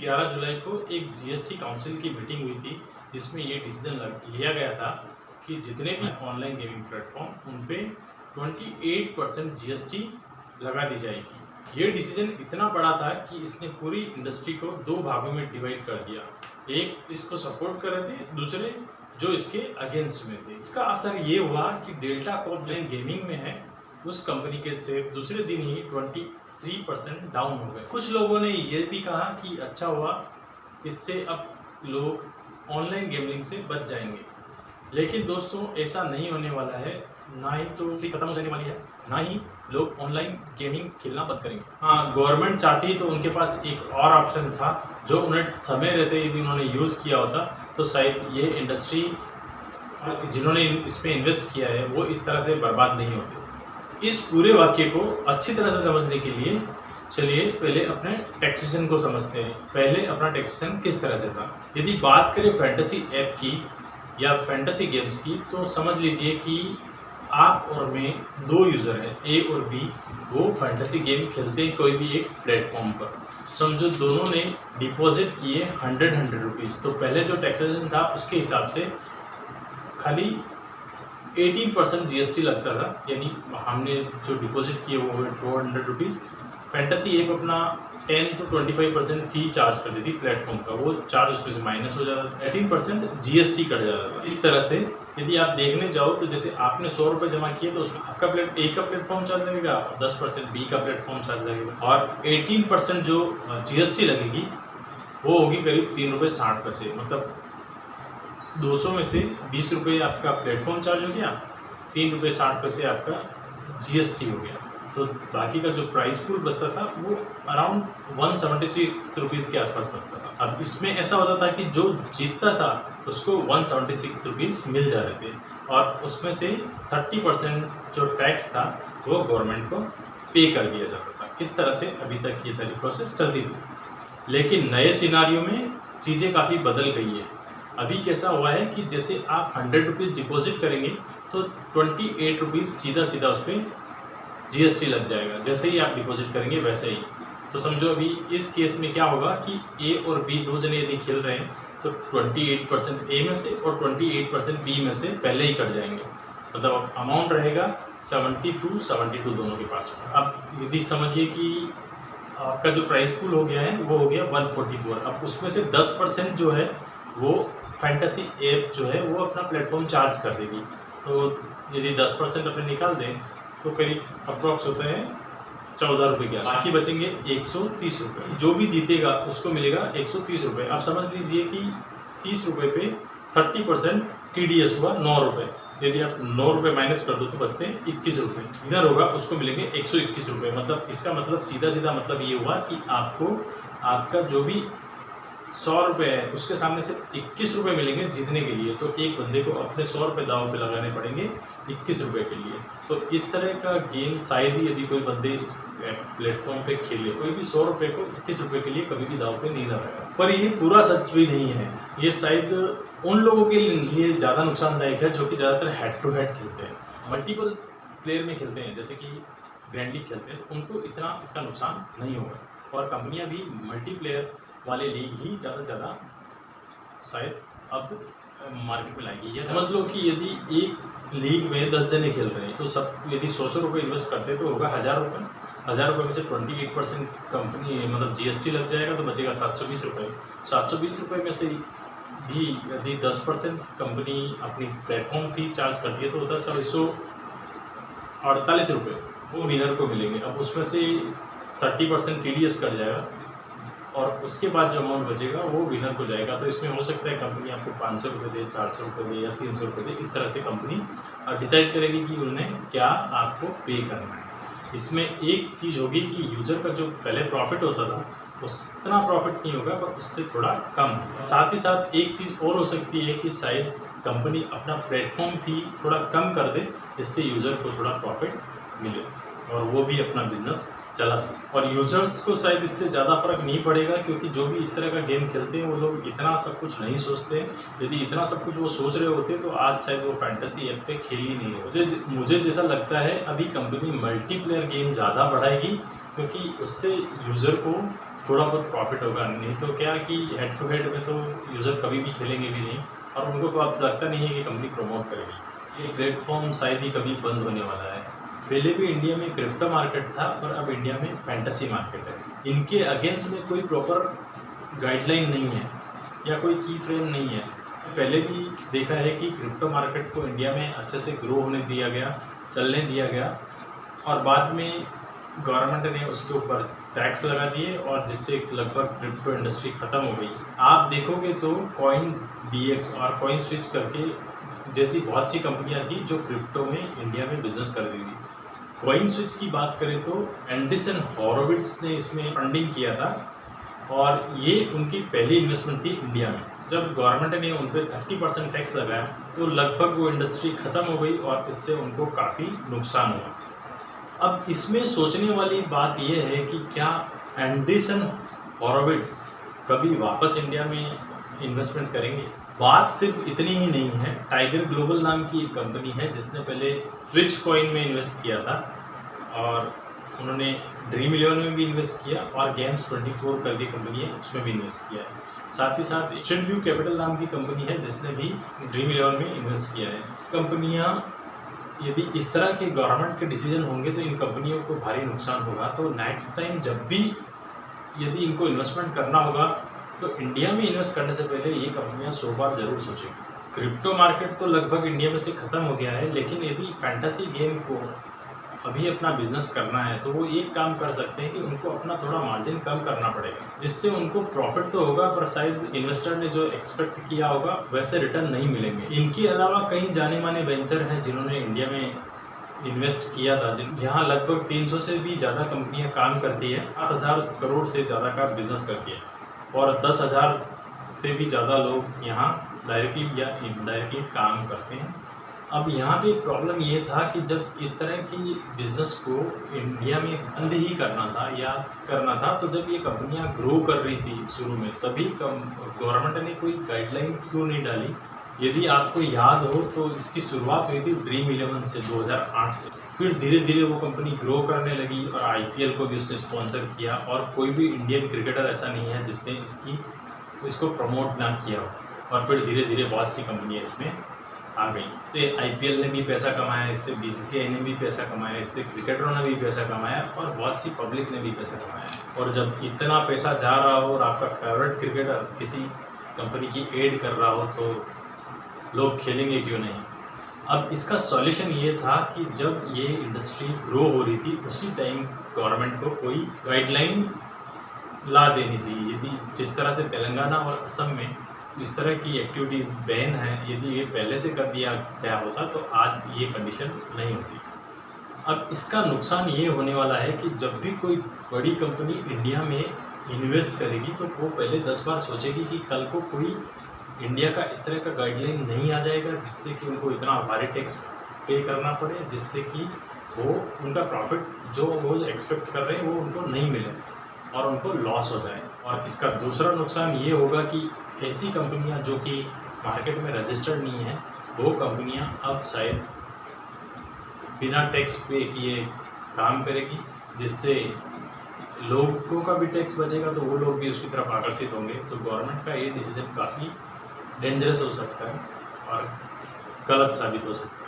11 जुलाई को एक GST council की मीटिंग हुई थी जिसमें ये डिसीजन लिया गया था कि जितने भी ऑनलाइन गेमिंग प्लेटफॉर्म उन पे 28% जीएसटी लगा दी जाएगी। ये डिसीजन इतना बड़ा था कि इसने पूरी इंडस्ट्री को दो भागों में डिवाइड कर दिया। एक इसको सपोर्ट कर रहे थे, दूसरे जो इसके अगेंस्ट में थे। इसका असर ये हुआ कि डेल्टा कॉर्प जो गेमिंग में है उस कंपनी के शेयर दूसरे दिन ही 23% डाउन हो गए। कुछ लोगों ने ये भी कहा कि अच्छा हुआ, इससे अब लोग ऑनलाइन गेमिंग से बच जाएंगे। लेकिन दोस्तों ऐसा नहीं होने वाला है, ना ही तो खत्म हो जाने वाली है, ना ही लोग ऑनलाइन गेमिंग खेलना बंद करेंगे। हाँ, गवर्नमेंट चाहती तो उनके पास एक और ऑप्शन था जो उन्हें समय रहते यदि उन्होंने यूज़ किया होता तो शायद ये इंडस्ट्री जिन्होंने इस पर इन्वेस्ट किया है वो इस तरह से बर्बाद नहीं होते। इस पूरे वाक्य को अच्छी तरह से समझने के लिए चलिए पहले अपने टैक्सेशन को समझते हैं। पहले अपना टैक्सेशन किस तरह से था। यदि बात करें फैंटेसी ऐप की या फैंटेसी गेम्स की तो समझ लीजिए कि आप और मैं दो यूज़र हैं, ए और बी, वो फैंटेसी गेम खेलते हैं कोई भी एक प्लेटफॉर्म पर। समझो दोनों ने डिपॉजिट किए 100 रुपीज़, तो पहले जो टैक्सेशन था उसके हिसाब से खाली 18% जीएसटी लगता था, यानी हमने जो डिपॉजिट किए वो 400 रुपीज़। फैंटेसी ऐप अपना 10 to 25% फ़ी चार्ज कर देती प्लेटफॉर्म का, वो चार्ज उसमें से माइनस हो जाता था, 18% जीएसटी कट जाता था। इस तरह से यदि आप देखने जाओ तो जैसे आपने 100 रुपये जमा किए तो उसमें आपका ए का प्लेटफॉर्म चार्ज लगेगा, 10% बी का प्लेटफॉर्म चार्ज लगेगा और 18% जो जीएसटी लगेगी वो होगी करीब 3 रुपये 60 पैसे। मतलब 200 में से 20 रुपये आपका प्लेटफॉर्म चार्ज हो गया, 3 रुपये 60 पैसे आपका जीएसटी हो गया, तो बाकी का जो प्राइस पूल बचता था वो अराउंड 176 रुपीज़ के आसपास बचता था। अब इसमें ऐसा होता था कि जो जीतता था उसको 176 रुपीज़ मिल जा रहे थे और उसमें से 30% जो टैक्स था वो गवर्नमेंट को पे कर दिया जाता था। इस तरह से अभी तक ये सारी प्रोसेस चलती थी। लेकिन नए सिनारियो में चीज़ें काफ़ी बदल गई है। अभी कैसा हुआ है कि जैसे आप 100 रुपीज़ डिपॉजिट करेंगे तो 28 रुपीज़ सीधा सीधा उस पर जीएसटी लग जाएगा। जैसे ही आप डिपॉजिट करेंगे वैसे ही। तो समझो अभी इस केस में क्या होगा कि ए और बी दो जने यदि खेल रहे हैं तो 28% ए में से और 28% बी में से पहले ही कट जाएंगे। मतलब अमाउंट रहेगा 72 दोनों के पास। अब यदि समझिए कि आपका जो प्राइस पूल हो गया है वो हो गया 144। अब उसमें से 10% जो है वो फैंटेसी ऐप जो है वो अपना प्लेटफॉर्म चार्ज कर देगी। तो यदि 10% अपने निकाल दें तो करीब अप्रॉक्स होता है 14 रुपये के आसपास। बाकी बचेंगे 130 रुपये। जो भी जीतेगा उसको मिलेगा 130 रुपये। आप समझ लीजिए कि 30 रुपये पे 30% TDS हुआ 9 रुपये। यदि आप 9 रुपये माइनस कर दो तो बचते हैं 21 रुपये। इधर होगा उसको मिलेंगे 121 रुपये। मतलब इसका मतलब सीधा मतलब ये हुआ कि आपको आपका जो भी 100 रुपये है उसके सामने से 21 रुपये मिलेंगे जीतने के लिए। तो एक बंदे को अपने 100 रुपये दाव पे लगाने पड़ेंगे 21 रुपये के लिए। तो इस तरह का गेम शायद ही यदि कोई बंदे इस प्लेटफॉर्म पे खेले, कोई भी 100 रुपये को 21 रुपये के लिए कभी भी दाव पे नहीं लगाएगा। पर ये पूरा सच भी नहीं है। ये शायद उन लोगों के लिए ज़्यादा नुकसानदायक है जो कि ज़्यादातर हेड टू हेड खेलते हैं, मल्टीपल प्लेयर में खेलते हैं, जैसे कि ग्रैंड लीग खेलते हैं, तो उनको इतना इसका नुकसान नहीं होगा। और कंपनियाँ भी मल्टीप्लेयर वाले लीग ही ज़्यादा से ज़्यादा शायद अब मार्केट में लाएगी। ये समझ लो कि यदि एक लीग में 10 जने खेल रहे हैं तो सब यदि 100 रुपये इन्वेस्ट करते हैं तो होगा 1000 रुपये। 1000 रुपये में से 28% कंपनी मतलब जीएसटी लग जाएगा तो बचेगा 720 रुपये। 720 रुपये में से भी यदि 10% कंपनी अपनी प्लेटफॉर्म फी चार्ज करती है तो होता है 148 रुपये, वो विनर को मिलेंगे। अब उसमें से 30% TDS कट जाएगा और उसके बाद जो अमाउंट बचेगा वो विनर को जाएगा। तो इसमें हो सकता है कंपनी आपको 500 रुपये दे, 400 रुपये दे या 300 रुपये दे। इस तरह से कंपनी डिसाइड करेगी कि उन्हें क्या आपको पे करना है। इसमें एक चीज़ होगी कि यूजर का जो पहले प्रॉफिट होता था उतना प्रॉफिट नहीं होगा, पर उससे थोड़ा कम। साथ ही साथ एक चीज़ और हो सकती है कि शायद कंपनी अपना प्लेटफॉर्म फी थोड़ा कम कर दे जिससे यूज़र को थोड़ा प्रॉफिट मिले और वो भी अपना बिजनेस चला सके। और यूजर्स को शायद इससे ज़्यादा फर्क नहीं पड़ेगा क्योंकि जो भी इस तरह का गेम खेलते हैं वो लोग इतना सब कुछ नहीं सोचते। यदि इतना सब कुछ वो सोच रहे होते तो आज शायद वो फैंटेसी ऐप पे खेल ही नहीं हो। मुझे जैसा लगता है अभी कंपनी मल्टीप्लेयर गेम ज़्यादा बढ़ाएगी क्योंकि उससे यूज़र को थोड़ा बहुत प्रॉफिट होगा, नहीं तो क्या कि हेड टू हेड में तो यूज़र कभी भी खेलेंगे भी नहीं, और उनको तो अब लगता नहीं है कि कंपनी प्रमोट करेगी। ये प्लेटफॉर्म शायद ही कभी बंद होने वाला है। पहले भी इंडिया में क्रिप्टो मार्केट था, पर अब इंडिया में फैंटेसी मार्केट है। इनके अगेंस्ट में कोई प्रॉपर गाइडलाइन नहीं है या कोई की फ्रेम नहीं है। पहले भी देखा है कि क्रिप्टो मार्केट को इंडिया में अच्छे से ग्रो होने दिया गया, चलने दिया गया, और बाद में गवर्नमेंट ने उसके ऊपर टैक्स लगा दिए, और जिससे लगभग क्रिप्टो इंडस्ट्री ख़त्म हो गई। आप देखोगे तो कॉइन DX और कॉइन स्विच करके जैसी बहुत सी कंपनियां थी जो क्रिप्टो में इंडिया में बिजनेस कर रही थी। कॉइन स्विच की बात करें तो एंडरसन हॉरोविट्ज ने इसमें फंडिंग किया था, और ये उनकी पहली इन्वेस्टमेंट थी इंडिया में। जब गवर्नमेंट ने उन पर 30% टैक्स लगाया तो लगभग वो इंडस्ट्री ख़त्म हो गई, और इससे उनको काफ़ी नुकसान हुआ। अब इसमें सोचने वाली बात यह है कि क्या एंडरसन हॉरोविट्ज कभी वापस इंडिया में इन्वेस्टमेंट करेंगे। बात सिर्फ इतनी ही नहीं है। टाइगर ग्लोबल नाम की एक कंपनी है जिसने पहले स्विच कॉइन में इन्वेस्ट किया था, और उन्होंने ड्रीम इलेवन में भी इन्वेस्ट किया, और गेम्स 24 करके कंपनी है उसमें भी इन्वेस्ट किया है। साथ ही साथ ईस्टर्न व्यू कैपिटल नाम की कंपनी है जिसने भी ड्रीम इलेवन में इन्वेस्ट किया है। कंपनियां यदि इस तरह के गवर्नमेंट के डिसीजन होंगे तो इन कंपनियों को भारी नुकसान होगा। तो नेक्स्ट टाइम जब भी यदि इनको इन्वेस्टमेंट करना होगा तो इंडिया में इन्वेस्ट करने से पहले ये कंपनियां 100 बार जरूर सोचेंगी। क्रिप्टो मार्केट तो लगभग इंडिया में से ख़त्म हो गया है, लेकिन यदि फैंटेसी गेम को अभी अपना बिजनेस करना है तो वो एक काम कर सकते हैं कि उनको अपना थोड़ा मार्जिन कम करना पड़ेगा, जिससे उनको प्रॉफिट तो होगा पर शायद इन्वेस्टर ने जो एक्सपेक्ट किया होगा वैसे रिटर्न नहीं मिलेंगे। इनके अलावा कई जाने माने वेंचर हैं जिन्होंने इंडिया में इन्वेस्ट किया था, यहाँ लगभग 300 से भी ज़्यादा कंपनियाँ काम करती है, 8,000 करोड़ से ज़्यादा का बिजनेस करती है, और 10,000 से भी ज़्यादा लोग यहाँ डायरेक्टली या इनडायरेक्टली काम करते हैं। अब यहाँ पे प्रॉब्लम ये था कि जब इस तरह की बिज़नेस को इंडिया में बंद ही करना था तो जब ये कंपनियाँ ग्रो कर रही थी शुरू में, तभी गवर्नमेंट ने कोई गाइडलाइन क्यों नहीं डाली। यदि आपको याद हो तो इसकी शुरुआत हुई थी ड्रीम इलेवन से 2008 से, फिर धीरे धीरे वो कंपनी ग्रो करने लगी, और IPL को भी उसने स्पॉन्सर किया, और कोई भी इंडियन क्रिकेटर ऐसा नहीं है जिसने इसको प्रमोट ना किया हो, और फिर धीरे धीरे बहुत सी कंपनियाँ इसमें आ गई। इससे IPL ने भी पैसा कमाया, इससे BCCI ने भी पैसा कमाया, इससे क्रिकेटरों ने भी पैसा कमाया, और बहुत सी पब्लिक ने भी पैसा कमाया। और जब इतना पैसा जा रहा हो और आपका फेवरेट क्रिकेटर किसी कंपनी की एड कर रहा हो तो लोग खेलेंगे क्यों नहीं। अब इसका सॉल्यूशन ये था कि जब ये इंडस्ट्री ग्रो हो रही थी उसी टाइम गवर्नमेंट को कोई गाइडलाइन ला देनी थी। यदि जिस तरह से तेलंगाना और असम में इस तरह की एक्टिविटीज़ बैन है, यदि ये पहले से कर दिया गया होता तो आज ये कंडीशन नहीं होती। अब इसका नुकसान ये होने वाला है कि जब भी कोई बड़ी कंपनी इंडिया में इन्वेस्ट करेगी तो वो पहले 10 बार सोचेगी कि कल को कोई इंडिया का इस तरह का गाइडलाइन नहीं आ जाएगा जिससे कि उनको इतना भारी टैक्स पे करना पड़े, जिससे कि वो उनका प्रॉफिट जो वो एक्सपेक्ट कर रहे हैं वो उनको नहीं मिले और उनको लॉस हो जाए। और इसका दूसरा नुकसान ये होगा कि ऐसी कंपनियां जो कि मार्केट में रजिस्टर्ड नहीं है वो कंपनियां अब शायद बिना टैक्स पे किए काम करेगी, जिससे लोगों का भी टैक्स बचेगा तो वो लोग भी उसकी तरफ आकर्षित होंगे। तो गवर्नमेंट का ये डिसीजन काफ़ी डेंजरस हो सकता है और गलत साबित हो सकता है।